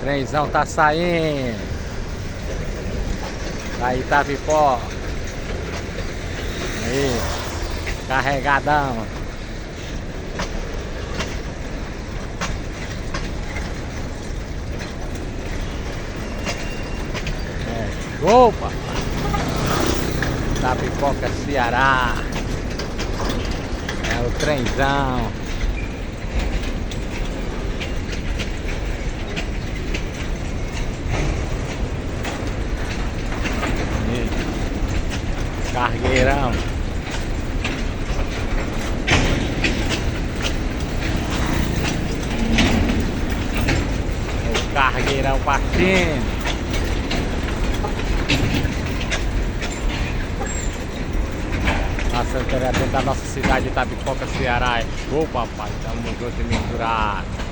Trenzão tá saindo. Da Itapipó. Aí, carregadão. Show, papai. Itapipoca, Ceará. É o trenzão. Cargueirão. O cargueirão partindo. Passando dentro da nossa cidade de Itapipoca, Ceará. É show, papai. Tamo junto e misturado.